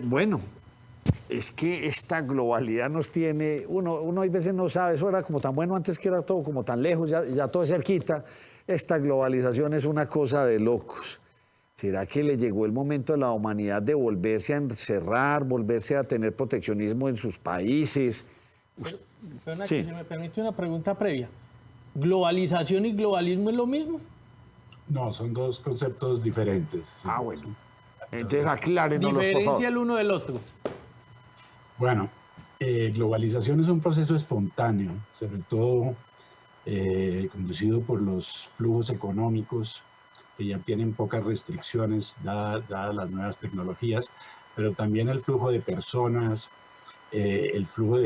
Bueno, es que esta globalidad nos tiene, uno a veces no sabe, eso era como tan bueno antes, que era todo como tan lejos, ya todo es cerquita. Esta globalización es una cosa de locos. ¿Será que le llegó el momento a la humanidad de volverse a encerrar, volverse a tener proteccionismo en sus países? Pero Sí. si me permite una pregunta previa. ¿Globalización y globalismo es lo mismo? No, son dos conceptos diferentes. Ah, bueno. Entonces aclárenos, por Diferencia favor. el uno del otro. Bueno, globalización es un proceso espontáneo, sobre todo conducido por los flujos económicos que ya tienen pocas restricciones dadas las nuevas tecnologías, pero también el flujo de personas, el flujo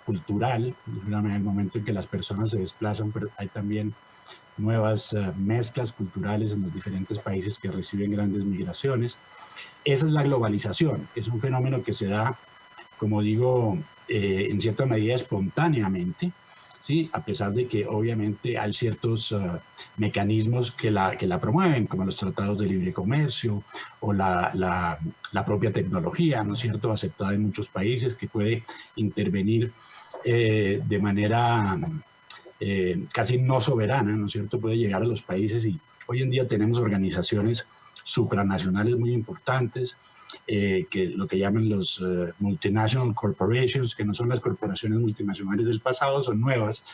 cultural, en el momento en que las personas se desplazan, pero hay también nuevas mezclas culturales en los diferentes países que reciben grandes migraciones. Esa es la globalización, es un fenómeno que se da, como digo, en cierta medida espontáneamente, ¿sí? A pesar de que obviamente hay ciertos mecanismos que la promueven, como los tratados de libre comercio o la propia tecnología, ¿no es cierto?, aceptada en muchos países, que puede intervenir de manera casi no soberana, ¿no es cierto?, puede llegar a los países, y hoy en día tenemos organizaciones supranacionales muy importantes, que lo que llaman los multinational corporations, que no son las corporaciones multinacionales del pasado, son nuevas,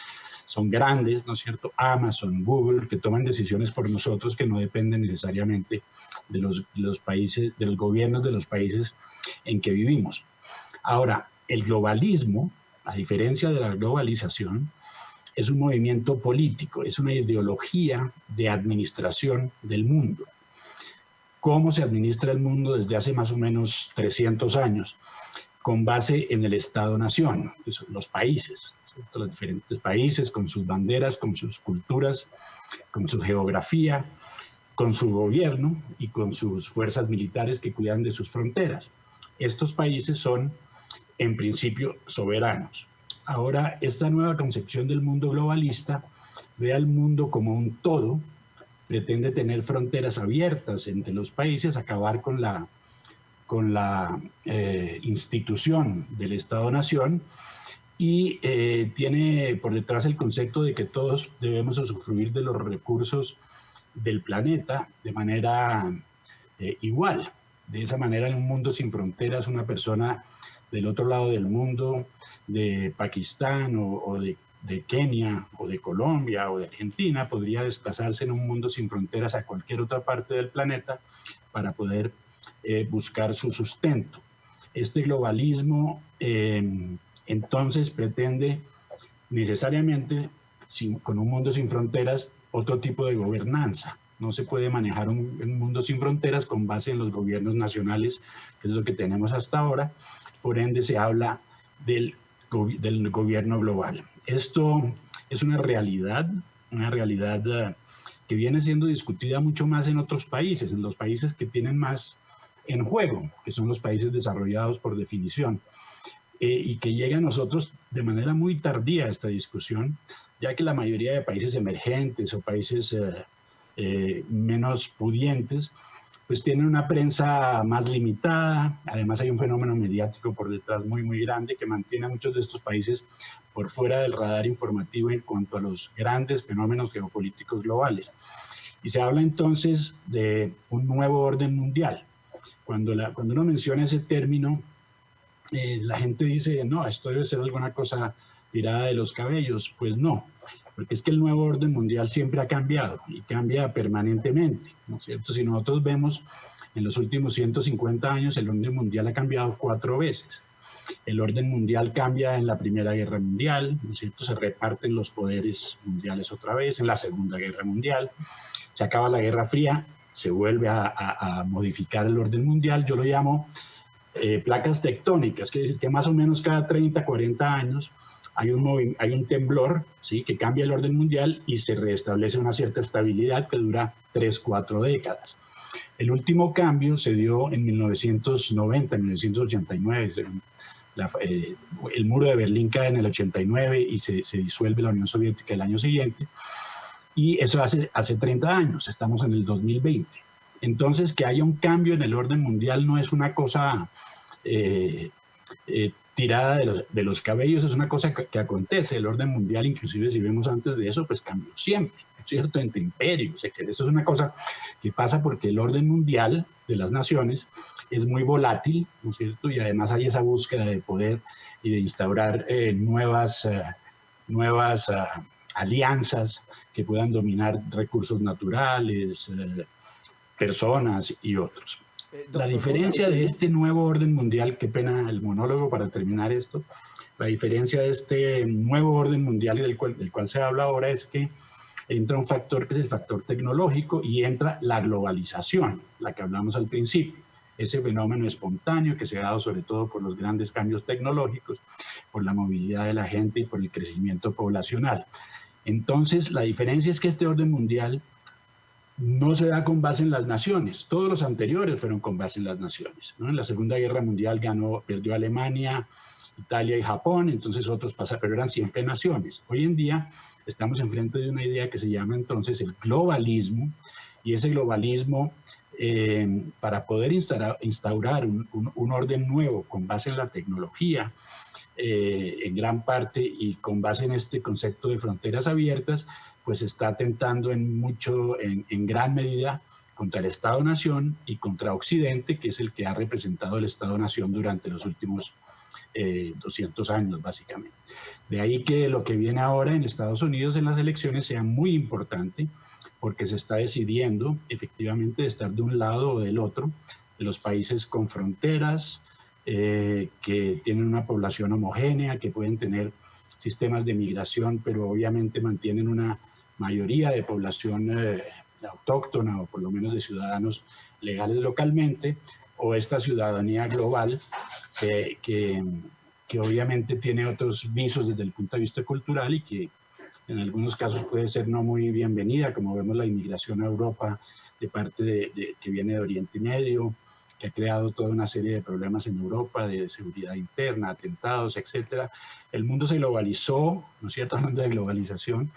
son grandes, ¿no es cierto? Amazon, Google, que toman decisiones por nosotros que no dependen necesariamente de los países, de los gobiernos de los países en que vivimos. Ahora, el globalismo, a diferencia de la globalización, es un movimiento político, es una ideología de administración del mundo. ¿Cómo se administra el mundo desde hace más o menos 300 años? Con base en el Estado-Nación, que son los países, ¿cierto? Los diferentes países con sus banderas, con sus culturas, con su geografía, con su gobierno y con sus fuerzas militares que cuidan de sus fronteras. Estos países son, en principio, soberanos. Ahora, esta nueva concepción del mundo globalista ve al mundo como un todo, pretende tener fronteras abiertas entre los países, acabar con la institución del Estado-Nación, y tiene por detrás el concepto de que todos debemos usufruir de los recursos del planeta de manera igual. De esa manera, en un mundo sin fronteras, una persona del otro lado del mundo, de Pakistán o de Kenia o de Colombia o de Argentina, podría desplazarse en un mundo sin fronteras a cualquier otra parte del planeta para poder buscar su sustento. Este globalismo entonces pretende necesariamente, con un mundo sin fronteras, otro tipo de gobernanza. No se puede manejar un mundo sin fronteras con base en los gobiernos nacionales, que es lo que tenemos hasta ahora. Por ende, se habla del gobierno global. Esto es una realidad que viene siendo discutida mucho más en otros países, en los países que tienen más en juego, que son los países desarrollados por definición, y que llega a nosotros de manera muy tardía esta discusión, ya que la mayoría de países emergentes o países menos pudientes, pues tienen una prensa más limitada. Además hay un fenómeno mediático por detrás muy, muy grande que mantiene a muchos de estos países por fuera del radar informativo en cuanto a los grandes fenómenos geopolíticos globales. Y se habla entonces de un nuevo orden mundial. Cuando uno menciona ese término, la gente dice, no, esto debe ser alguna cosa tirada de los cabellos. Pues no, porque es que el nuevo orden mundial siempre ha cambiado y cambia permanentemente, ¿no es cierto? Si nosotros vemos en los últimos 150 años, el orden mundial ha cambiado 4 veces. El orden mundial cambia en la Primera Guerra Mundial, ¿no es cierto? Se reparten los poderes mundiales otra vez. En la Segunda Guerra Mundial se acaba la Guerra Fría, se vuelve a modificar el orden mundial. Yo lo llamo placas tectónicas, quiere decir que más o menos cada 30, 40 años hay un temblor, ¿sí?, que cambia el orden mundial y se restablece una cierta estabilidad que dura 3, 4 décadas. El último cambio se dio en 1990, 1989, el muro de Berlín cae en el 89 y se disuelve la Unión Soviética el año siguiente, y eso hace 30 años, estamos en el 2020. Entonces, que haya un cambio en el orden mundial no es una cosa tirada de los cabellos. Es una cosa que acontece. El orden mundial, inclusive si vemos antes de eso, pues cambió siempre, ¿no es cierto? Entre imperios, etc. Eso es una cosa que pasa porque el orden mundial de las naciones es muy volátil, ¿no es cierto? Y además hay esa búsqueda de poder y de instaurar nuevas alianzas que puedan dominar recursos naturales, personas y otros. La diferencia de este nuevo orden mundial, qué pena el monólogo para terminar esto, la diferencia de este nuevo orden mundial del cual se habla ahora es que entra un factor que es el factor tecnológico y entra la globalización, la que hablamos al principio. Ese fenómeno espontáneo que se ha dado sobre todo por los grandes cambios tecnológicos, por la movilidad de la gente y por el crecimiento poblacional. Entonces, la diferencia es que este orden mundial no se da con base en las naciones. Todos los anteriores fueron con base en las naciones, ¿no? En la Segunda Guerra Mundial perdió Alemania, Italia y Japón, entonces otros pasaron, pero eran siempre naciones. Hoy en día estamos enfrente de una idea que se llama entonces el globalismo, y ese globalismo, para poder instaurar un orden nuevo con base en la tecnología, en gran parte, y con base en este concepto de fronteras abiertas, pues está atentando en gran medida contra el Estado-Nación y contra Occidente, que es el que ha representado el Estado-Nación durante los últimos 200 años, básicamente. De ahí que lo que viene ahora en Estados Unidos en las elecciones sea muy importante, porque se está decidiendo efectivamente de estar de un lado o del otro de los países con fronteras, que tienen una población homogénea, que pueden tener sistemas de migración, pero obviamente mantienen una mayoría de población autóctona, o por lo menos de ciudadanos legales localmente, o esta ciudadanía global que obviamente tiene otros visos desde el punto de vista cultural y que en algunos casos puede ser no muy bienvenida, como vemos la inmigración a Europa de parte que viene de Oriente Medio, que ha creado toda una serie de problemas en Europa de seguridad interna, atentados, etc. El mundo se globalizó, ¿no es cierto? Hablando de globalización,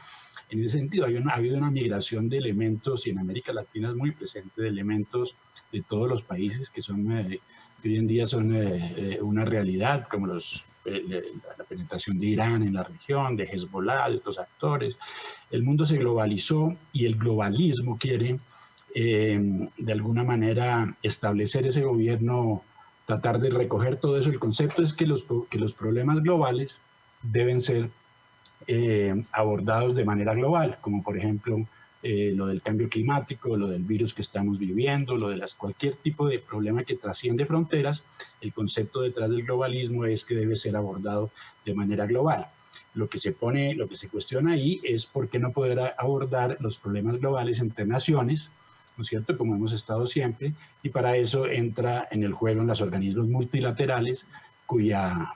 en ese sentido ha habido una migración de elementos, y en América Latina es muy presente, de elementos de todos los países que hoy en día son una realidad, como la penetración de Irán en la región, de Hezbollah, de otros actores. El mundo se globalizó y el globalismo quiere de alguna manera establecer ese gobierno, tratar de recoger todo eso. El concepto es que los problemas globales deben ser abordados de manera global, como por ejemplo lo del cambio climático, lo del virus que estamos viviendo, lo de cualquier tipo de problema que trasciende fronteras. El concepto detrás del globalismo es que debe ser abordado de manera global. Lo que se cuestiona ahí es por qué no poder abordar los problemas globales entre naciones, ¿no es cierto?, como hemos estado siempre, y para eso entra en el juego en los organismos multilaterales, cuya,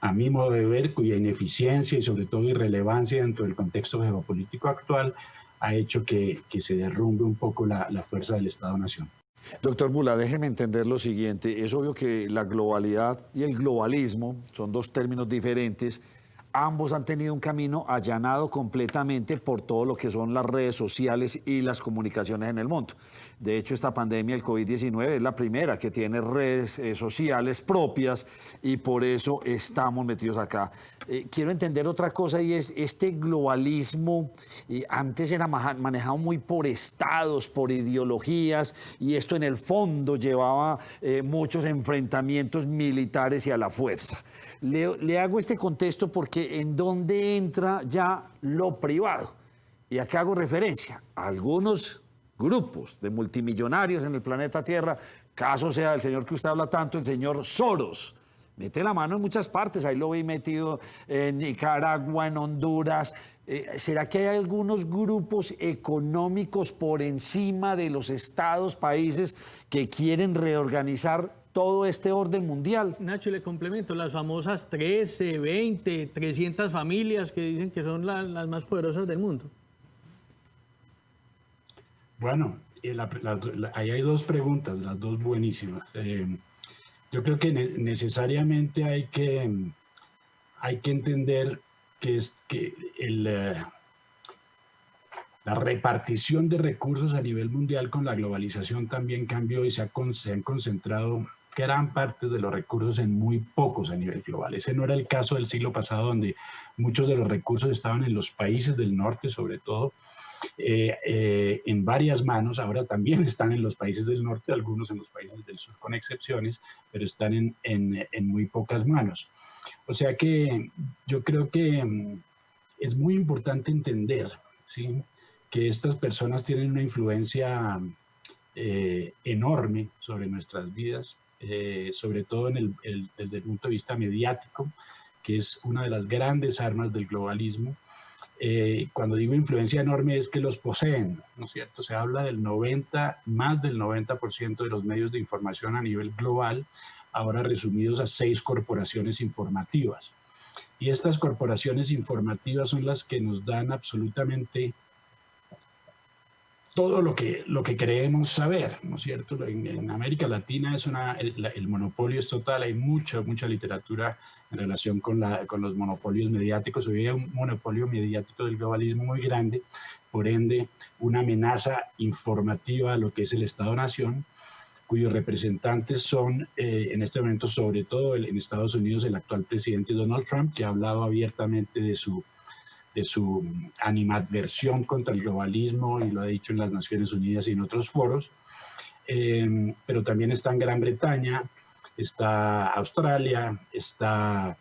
a mi modo de ver, cuya ineficiencia y sobre todo irrelevancia dentro del contexto geopolítico actual ha hecho que se derrumbe un poco la fuerza del Estado-Nación. Doctor Bula, déjeme entender lo siguiente. Es obvio que la globalidad y el globalismo son dos términos diferentes. Ambos han tenido un camino allanado completamente por todo lo que son las redes sociales y las comunicaciones en el mundo. De hecho, esta pandemia, el COVID-19, es la primera que tiene redes sociales propias y por eso estamos metidos acá. Quiero entender otra cosa, y es este globalismo. Antes era manejado muy por estados, por ideologías, y esto en el fondo llevaba muchos enfrentamientos militares y a la fuerza. Le hago este contexto porque en dónde entra ya lo privado. Y acá hago referencia a algunos grupos de multimillonarios en el planeta Tierra, caso sea del señor que usted habla tanto, el señor Soros. Mete la mano en muchas partes, ahí lo vi metido en Nicaragua, en Honduras. ¿Será que hay algunos grupos económicos por encima de los estados, países, que quieren reorganizar todo este orden mundial? Nacho, le complemento, las famosas 13, 20, 300 familias que dicen que son las más poderosas del mundo. Bueno, ahí hay dos preguntas, las dos buenísimas. Yo creo que necesariamente hay que entender que la repartición de recursos a nivel mundial con la globalización también cambió y se han concentrado gran parte de los recursos en muy pocos a nivel global. Ese no era el caso del siglo pasado, donde muchos de los recursos estaban en los países del norte, sobre todo, en varias manos. Ahora también están en los países del norte, algunos en los países del sur con excepciones, pero están en muy pocas manos. O sea que yo creo que es muy importante entender, ¿sí?, que estas personas tienen una influencia enorme sobre nuestras vidas, sobre todo desde el punto de vista mediático, que es una de las grandes armas del globalismo. Cuando digo influencia enorme es que los poseen, ¿no es cierto? Se habla del más del 90% de los medios de información a nivel global, ahora resumidos a 6 corporaciones informativas. Y estas corporaciones informativas son las que nos dan absolutamente todo lo que creemos saber, ¿no es cierto? En América Latina el monopolio es total, hay mucha literatura en relación con los monopolios mediáticos. Hoy hay un monopolio mediático del globalismo muy grande, por ende una amenaza informativa a lo que es el Estado-Nación, cuyos representantes son en este momento, sobre todo en Estados Unidos, el actual presidente Donald Trump, que ha hablado abiertamente de su animadversión contra el globalismo, y lo ha dicho en las Naciones Unidas y en otros foros. Pero también está en Gran Bretaña, está Australia, están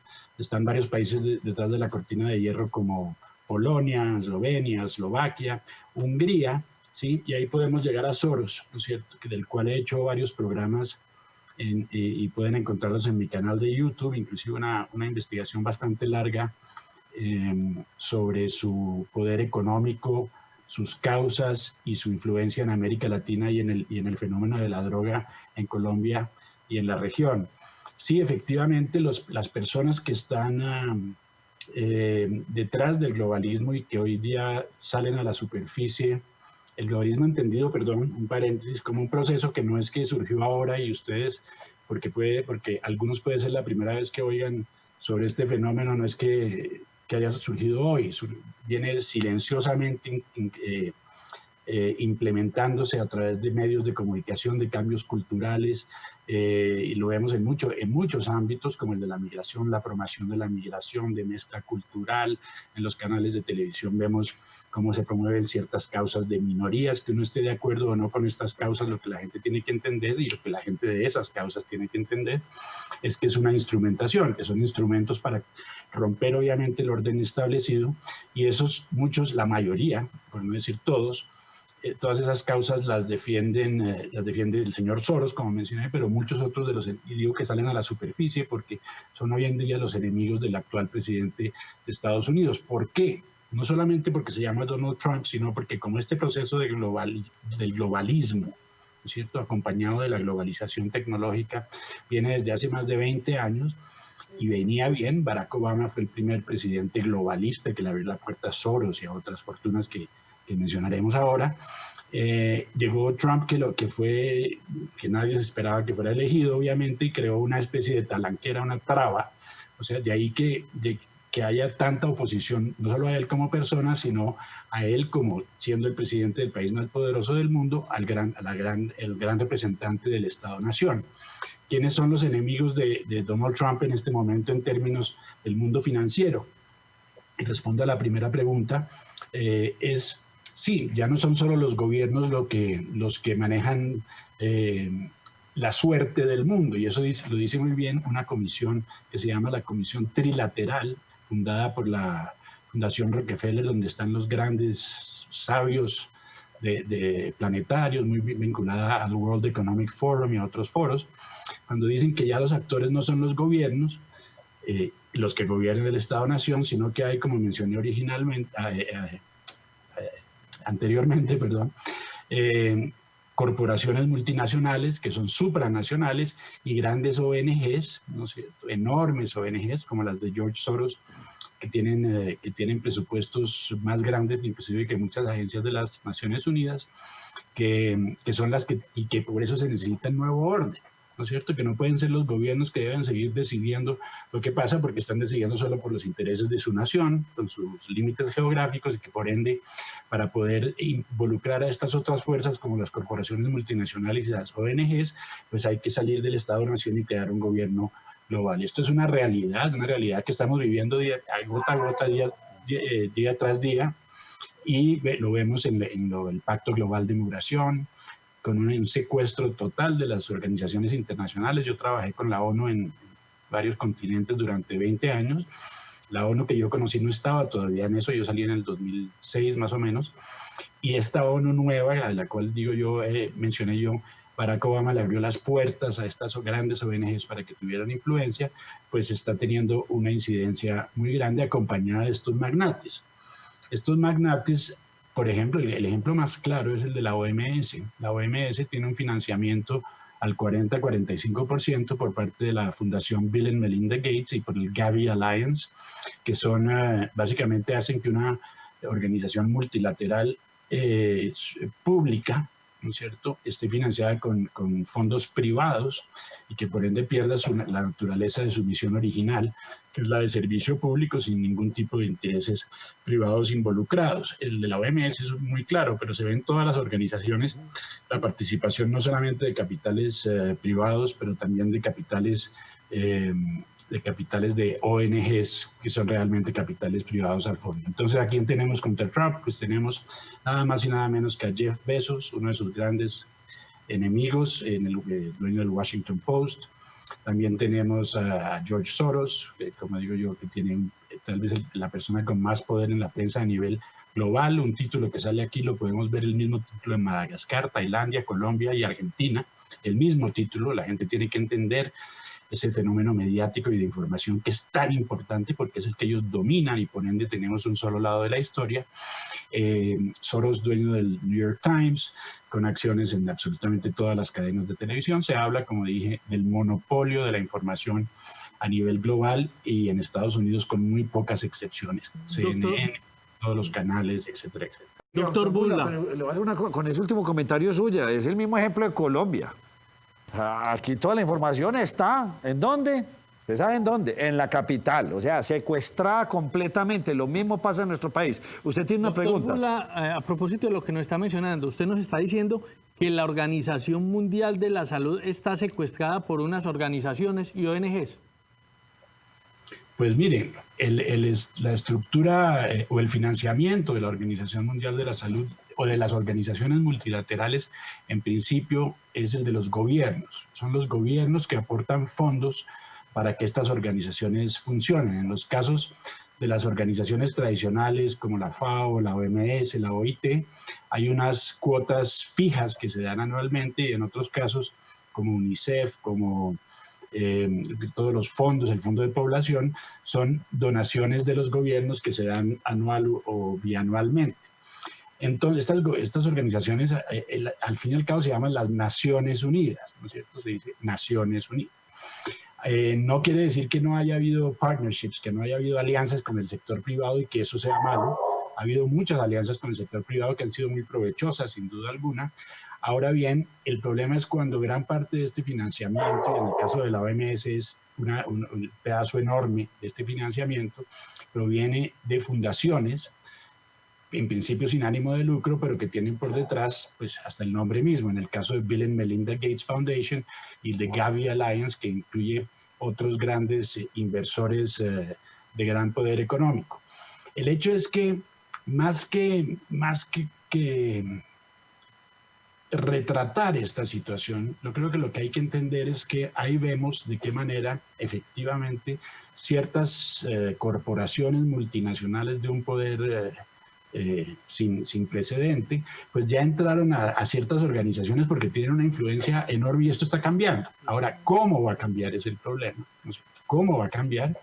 varios países detrás de la cortina de hierro, como Polonia, Eslovenia, Eslovaquia, Hungría, ¿sí? Y ahí podemos llegar a Soros, ¿no es cierto?, del cual he hecho varios programas y pueden encontrarlos en mi canal de YouTube, inclusive una investigación bastante larga sobre su poder económico, sus causas y su influencia en América Latina y en el fenómeno de la droga en Colombia y en la región. Sí, efectivamente, las personas que están detrás del globalismo y que hoy día salen a la superficie, el globalismo entendido, perdón, un paréntesis, como un proceso que no es que surgió ahora y ustedes, porque algunos puede ser la primera vez que oigan sobre este fenómeno, no es que haya surgido hoy, viene silenciosamente implementándose a través de medios de comunicación, de cambios culturales, y lo vemos en muchos ámbitos, como el de la migración, la promoción de la migración, de mezcla cultural. En los canales de televisión vemos cómo se promueven ciertas causas de minorías, que uno esté de acuerdo o no con estas causas. Lo que la gente tiene que entender, y lo que la gente de esas causas tiene que entender, es que es una instrumentación, que son instrumentos para romper obviamente el orden establecido, y muchos, la mayoría, por no decir todos, todas esas causas las defiende el señor Soros, como mencioné, pero muchos otros y digo que salen a la superficie porque son hoy en día los enemigos del actual presidente de Estados Unidos. ¿Por qué? No solamente porque se llama Donald Trump, sino porque como este proceso del globalismo, ¿no es cierto?, acompañado de la globalización tecnológica, viene desde hace más de 20 años, y venía bien. Barack Obama fue el primer presidente globalista que le abrió la puerta a Soros y a otras fortunas que mencionaremos ahora. Llegó Trump, que nadie se esperaba que fuera elegido, obviamente, y creó una especie de talanquera, una traba. O sea, de ahí que haya tanta oposición, no solo a él como persona, sino a él como siendo el presidente del país más poderoso del mundo, el gran representante del Estado-Nación. ¿Quiénes son los enemigos de Donald Trump en este momento en términos del mundo financiero? Y respondo a la primera pregunta, sí, ya no son solo los gobiernos los que manejan la suerte del mundo, y eso lo dice muy bien una comisión que se llama la Comisión Trilateral, fundada por la Fundación Rockefeller, donde están los grandes sabios planetarios, muy vinculada al World Economic Forum y a otros foros, cuando dicen que ya los actores no son los gobiernos, los que gobiernan el Estado-Nación, sino que hay, como mencioné anteriormente, corporaciones multinacionales que son supranacionales y grandes ONGs, ¿no es cierto?, enormes ONGs como las de George Soros, que tienen presupuestos más grandes inclusive que muchas agencias de las Naciones Unidas, que son las que por eso se necesita el nuevo orden. ¿no es cierto? Que no pueden ser los gobiernos que deben seguir decidiendo lo que pasa, porque están decidiendo solo por los intereses de su nación, con sus límites geográficos, y que por ende, para poder involucrar a estas otras fuerzas como las corporaciones multinacionales y las ONGs, pues hay que salir del Estado-Nación y crear un gobierno global. Y esto es una realidad que estamos viviendo gota a gota, día tras día, y lo vemos en el Pacto Global de Migración, con un secuestro total de las organizaciones internacionales. Yo trabajé con la ONU en varios continentes durante 20 años. La ONU que yo conocí no estaba todavía en eso, yo salí en el 2006 más o menos, y esta ONU nueva, a la cual mencioné yo, Barack Obama le abrió las puertas a estas grandes ONGs para que tuvieran influencia, pues está teniendo una incidencia muy grande acompañada de estos magnates. Estos magnates, por ejemplo, el ejemplo más claro es el de la OMS. La OMS tiene un financiamiento al 40-45% por parte de la Fundación Bill and Melinda Gates y por el Gavi Alliance, que son básicamente hacen que una organización multilateral pública, ¿no es cierto?, esté financiada con fondos privados y que por ende pierda la naturaleza de su misión original, que es la de servicio público sin ningún tipo de intereses privados involucrados. El de la OMS es muy claro, pero se ve en todas las organizaciones la participación no solamente de capitales privados, pero también de capitales de ONGs, que son realmente capitales privados al fondo. Entonces, ¿a quién tenemos contra Trump? Pues tenemos nada más y nada menos que a Jeff Bezos, uno de sus grandes enemigos, el dueño del Washington Post. También tenemos a George Soros, que, como digo yo, que tiene tal vez la persona con más poder en la prensa a nivel global. Un título que sale aquí, lo podemos ver, el mismo título en Madagascar, Tailandia, Colombia y Argentina. El mismo título, la gente tiene que entender ese fenómeno mediático y de información que es tan importante porque es el que ellos dominan y por ende tenemos un solo lado de la historia. Soros, dueño del New York Times, con acciones en absolutamente todas las cadenas de televisión. Se habla, como dije, del monopolio de la información a nivel global y en Estados Unidos con muy pocas excepciones. CNN, todos los canales, etcétera, etcétera. Doctor Burla. Le voy a hacer con ese último comentario suya. Es el mismo ejemplo de Colombia. Aquí toda la información está. ¿En dónde? ¿Ustedes saben dónde? En la capital. O sea, secuestrada completamente. Lo mismo pasa en nuestro país. Usted tiene una pregunta. Burla, a propósito de lo que nos está mencionando, usted nos está diciendo que la Organización Mundial de la Salud está secuestrada por unas organizaciones y ONGs. Pues mire, la estructura o el financiamiento de la Organización Mundial de la Salud o de las organizaciones multilaterales, en principio, es el de los gobiernos. Son los gobiernos que aportan fondos para que estas organizaciones funcionen. En los casos de las organizaciones tradicionales como la FAO, la OMS, la OIT, hay unas cuotas fijas que se dan anualmente, y en otros casos como UNICEF, como todos los fondos, el Fondo de Población, son donaciones de los gobiernos que se dan anual o bianualmente. Entonces, estas organizaciones, al fin y al cabo, se llaman las Naciones Unidas, ¿no es cierto? Se dice Naciones Unidas. No quiere decir que no haya habido partnerships, que no haya habido alianzas con el sector privado y que eso sea malo. Ha habido muchas alianzas con el sector privado que han sido muy provechosas, sin duda alguna. Ahora bien, el problema es cuando gran parte de este financiamiento, y en el caso de la OMS es un pedazo enorme de este financiamiento, proviene de fundaciones, en principio sin ánimo de lucro, pero que tienen por detrás pues hasta el nombre mismo. En el caso de Bill and Melinda Gates Foundation y el de Gavi Alliance, que incluye otros grandes inversores de gran poder económico. El hecho es que más que retratar esta situación, yo creo que lo que hay que entender es que ahí vemos de qué manera efectivamente ciertas corporaciones multinacionales de un poder sin precedente, pues ya entraron a ciertas organizaciones porque tienen una influencia enorme y esto está cambiando. Ahora, ¿cómo va a cambiar? Es el problema, ¿no es cierto? ¿Cómo va a cambiar?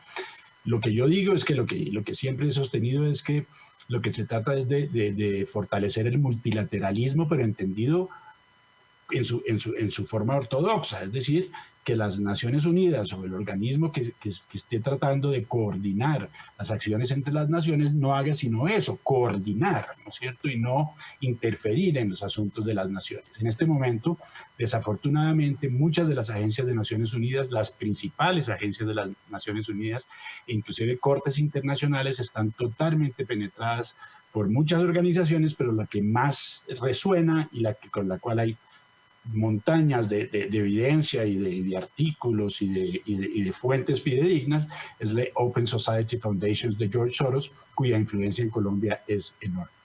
Lo que yo digo es que lo que siempre he sostenido es que lo que se trata es de fortalecer el multilateralismo, pero entendido en su forma ortodoxa, es decir, que las Naciones Unidas o el organismo que esté tratando de coordinar las acciones entre las naciones no haga sino eso, coordinar, ¿no es cierto? Y no interferir en los asuntos de las naciones. En este momento, desafortunadamente, muchas de las agencias de Naciones Unidas, las principales agencias de las Naciones Unidas, inclusive cortes internacionales, están totalmente penetradas por muchas organizaciones, pero la que más resuena y con la cual hay montañas de evidencia y de artículos y de fuentes fidedignas es la Open Society Foundations de George Soros, cuya influencia en Colombia es enorme.